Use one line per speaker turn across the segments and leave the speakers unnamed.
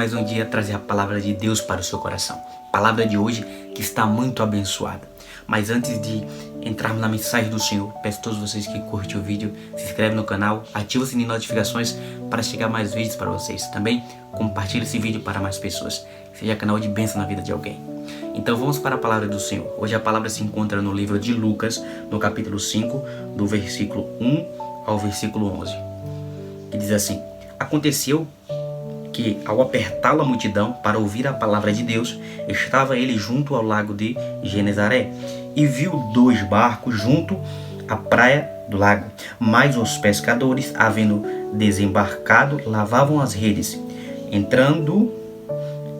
Mais um dia trazer a palavra de Deus para o seu coração. Palavra de hoje que está muito abençoada. Mas antes de entrarmos na mensagem do Senhor, peço a todos vocês que curtem o vídeo, se inscreve no canal, ativa o sininho de notificações para chegar mais vídeos para vocês. Também compartilhe esse vídeo para mais pessoas. Seja canal de bênção na vida de alguém. Então vamos para a palavra do Senhor. Hoje a palavra se encontra no livro de Lucas, no capítulo 5, do versículo 1 ao versículo 11. Que diz assim: Aconteceu que, ao apertá-lo a multidão para ouvir a palavra de Deus, estava ele junto ao lago de Genezaré e viu 2 barcos junto à praia do lago. Mas os pescadores, havendo desembarcado, lavavam as redes. Entrando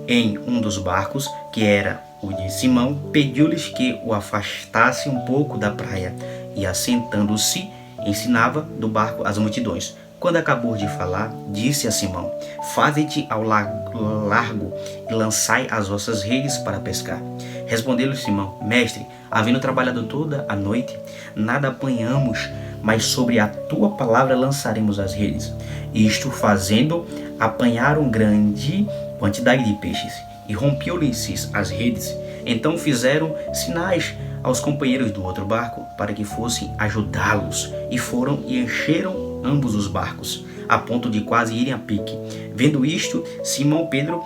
em um dos barcos, que era o de Simão, pediu-lhes que o afastasse um pouco da praia, e assentando-se, ensinava do barco as multidões. Quando acabou de falar, disse a Simão: Faze-te ao largo e lançai as vossas redes para pescar. Respondeu-lhe Simão: Mestre, havendo trabalhado toda a noite, nada apanhamos, mas sobre a tua palavra lançaremos as redes. Isto fazendo, apanharam grande quantidade de peixes, e rompeu-lhes as redes. Então fizeram sinais aos companheiros do outro barco, para que fossem ajudá-los, e foram e encheram ambos os barcos, a ponto de quase irem a pique. Vendo isto, Simão Pedro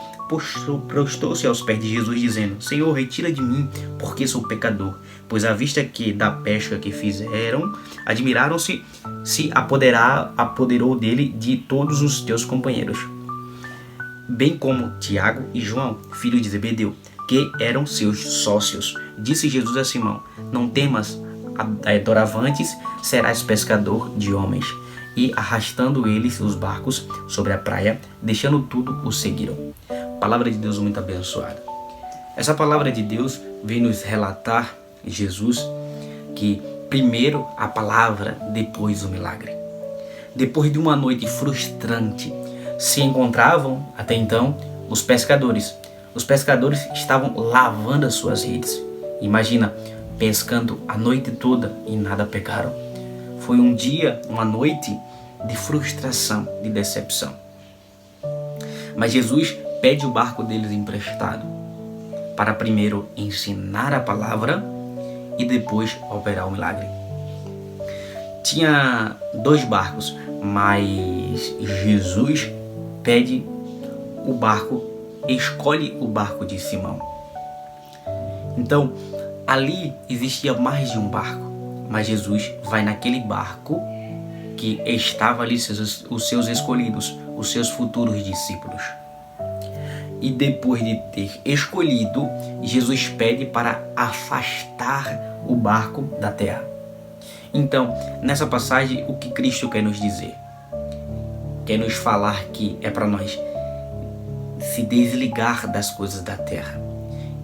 prostou-se aos pés de Jesus, dizendo: Senhor, retira de mim, porque sou pecador. Pois à vista que da pesca que fizeram, admiraram-se, se apoderou dele de todos os teus companheiros, bem como Tiago e João, filhos de Zebedeu, que eram seus sócios. Disse Jesus a Simão: Não temas, doravante serás pescador de homens. E arrastando eles os barcos sobre a praia, deixando tudo, o seguiram. Palavra de Deus muito abençoada. Essa palavra de Deus vem nos relatar Jesus que primeiro a palavra, depois o milagre. Depois de uma noite frustrante, se encontravam até então os pescadores. Os pescadores estavam lavando as suas redes. Imagina, pescando a noite toda e nada pegaram. Foi um dia, uma noite de frustração, de decepção. Mas Jesus pede o barco deles emprestado para primeiro ensinar a palavra e depois operar o milagre. Tinha 2 barcos, mas Jesus pede o barco, escolhe o barco de Simão. Então, ali existia mais de um barco, mas Jesus vai naquele barco que estava ali os seus escolhidos, os seus futuros discípulos. E depois de ter escolhido, Jesus pede para afastar o barco da terra. Então, nessa passagem, o que Cristo quer nos dizer? Quer nos falar que é para nós se desligar das coisas da terra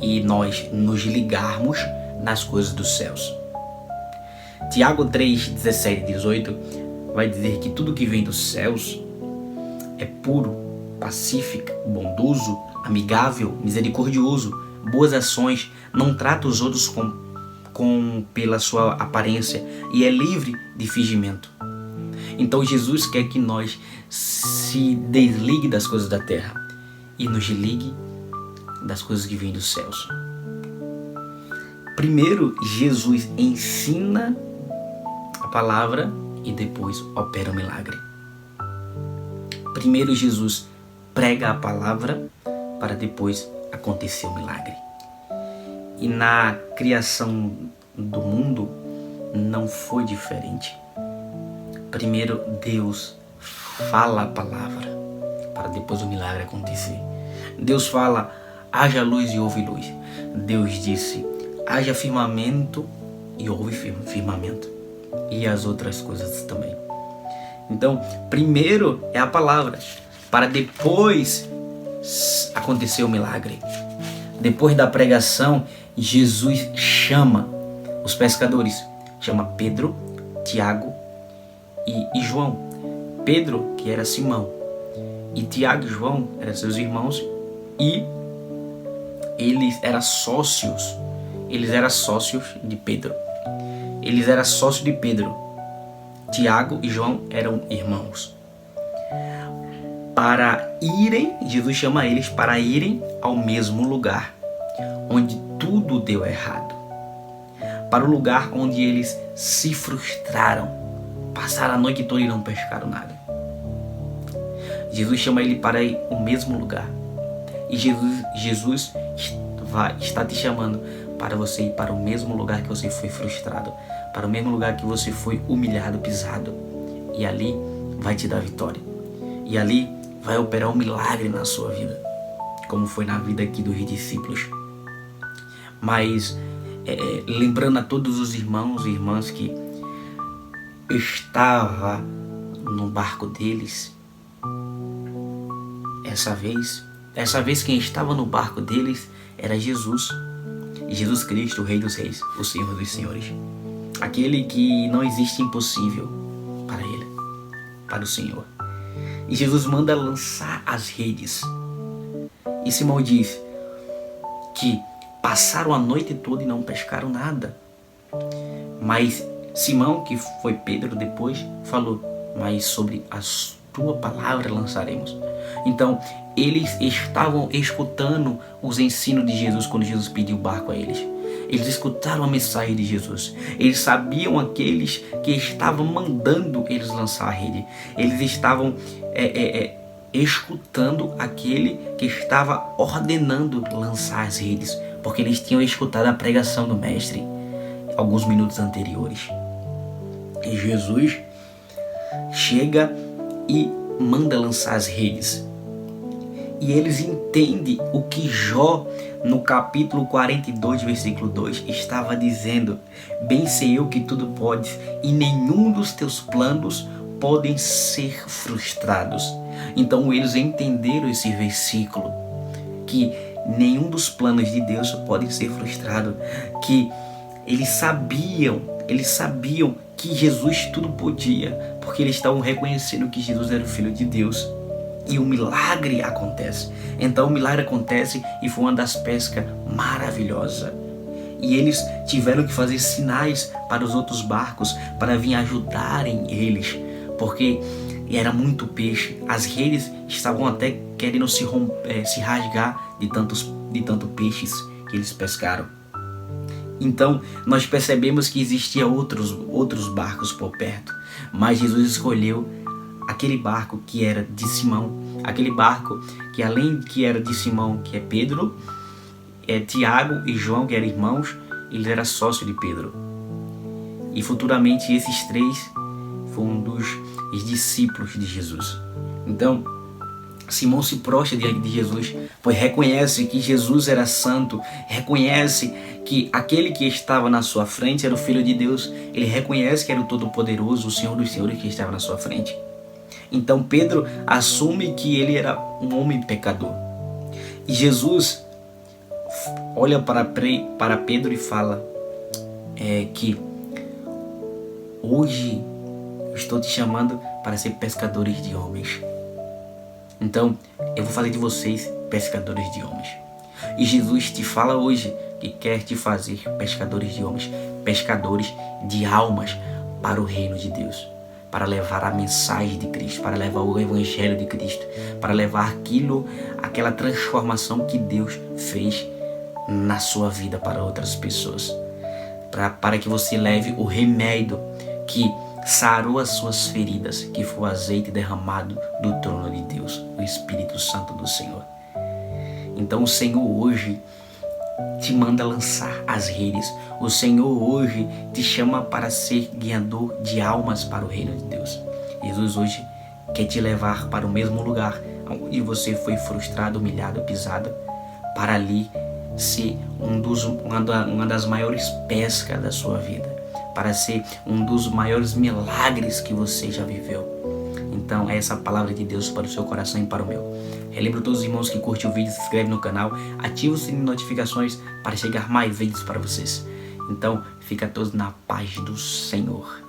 e nós nos ligarmos nas coisas dos céus. Tiago 3, 17 e 18 vai dizer que tudo que vem dos céus é puro, pacífico, bondoso, amigável, misericordioso, boas ações, não trata os outros pela sua aparência e é livre de fingimento. Então Jesus quer que nós se desligue das coisas da terra e nos ligue das coisas que vêm dos céus. Primeiro, Jesus ensina a palavra e depois opera o milagre. Primeiro, Jesus prega a palavra para depois acontecer o milagre. E na criação do mundo não foi diferente. Primeiro, Deus fala a palavra para depois o milagre acontecer. Deus fala: haja luz e houve luz. Deus disse: haja firmamento e houve firmamento. E as outras coisas também. Então, primeiro é a palavra, para depois acontecer o milagre. Depois da pregação, Jesus chama os pescadores. Chama Pedro, Tiago e João. Pedro, que era Simão, e Tiago e João eram seus irmãos, e eles eram sócios. Eles eram sócios de Pedro. Eles eram sócios de Pedro. Tiago e João eram irmãos. Jesus chama eles para irem ao mesmo lugar onde tudo deu errado, para o lugar onde eles se frustraram, passaram a noite toda e não pescaram nada. Jesus chama ele para ir ao mesmo lugar, e Jesus está te chamando para você ir para o mesmo lugar que você foi frustrado, para o mesmo lugar que você foi humilhado, pisado, e ali vai te dar vitória, e ali vai operar um milagre na sua vida, como foi na vida aqui dos discípulos. Mas lembrando a todos os irmãos e irmãs que estava no barco deles, essa vez quem estava no barco deles era Jesus Cristo, o Rei dos Reis, o Senhor dos Senhores, aquele que não existe impossível para ele, para o Senhor. E Jesus manda lançar as redes, e Simão diz que passaram a noite toda e não pescaram nada. Mas Simão, que foi Pedro depois, falou: mas sobre a tua palavra lançaremos. Então eles estavam escutando os ensinos de Jesus quando Jesus pediu o barco a eles. Eles escutaram a mensagem de Jesus. Eles sabiam aqueles que estavam mandando eles lançar a rede. Eles estavam escutando aquele que estava ordenando lançar as redes, porque eles tinham escutado a pregação do mestre alguns minutos anteriores. E Jesus chega e manda lançar as redes. E eles entendem o que Jó, no capítulo 42, versículo 2, estava dizendo: bem sei eu que tudo podes, e nenhum dos teus planos podem ser frustrados. Então eles entenderam esse versículo, que nenhum dos planos de Deus podem ser frustrados, que eles sabiam que Jesus tudo podia, porque eles estavam reconhecendo que Jesus era o Filho de Deus. E o milagre acontece. Então o milagre acontece e foi uma das pescas maravilhosas. E eles tiveram que fazer sinais para os outros barcos para vir ajudarem eles, porque era muito peixe. As redes estavam até querendo se rasgar de tanto peixes que eles pescaram. Então nós percebemos que existia outros barcos por perto, mas Jesus escolheu aquele barco que era de Simão, aquele barco que além que era de Simão, que é Pedro, Tiago e João, que eram irmãos, ele era sócio de Pedro. E futuramente esses três foram um dos discípulos de Jesus. Então Simão se prostra diante de Jesus, pois reconhece que Jesus era santo, reconhece que aquele que estava na sua frente era o Filho de Deus, ele reconhece que era o Todo-Poderoso, o Senhor dos Senhores que estava na sua frente. Então Pedro assume que ele era um homem pecador. E Jesus olha para Pedro e fala que hoje eu estou te chamando para ser pescadores de homens. Então eu vou fazer de vocês pescadores de homens. E Jesus te fala hoje que quer te fazer pescadores de homens, pescadores de almas para o reino de Deus, para levar a mensagem de Cristo, para levar o evangelho de Cristo, para levar aquela transformação que Deus fez na sua vida para outras pessoas, para que você leve o remédio que sarou as suas feridas, que foi o azeite derramado do trono de Deus, o Espírito Santo do Senhor. Então o Senhor hoje te manda lançar as redes. O Senhor hoje te chama para ser guiador de almas para o reino de Deus. Jesus hoje quer te levar para o mesmo lugar onde você foi frustrado, humilhado, pisado, para ali ser uma das maiores pescas da sua vida, para ser um dos maiores milagres que você já viveu. Então é essa palavra de Deus para o seu coração e para o meu. Relembro todos os irmãos que curtem o vídeo, se inscreve no canal, ativa o sininho de notificações para chegar mais vídeos para vocês. Então fica todos na paz do Senhor.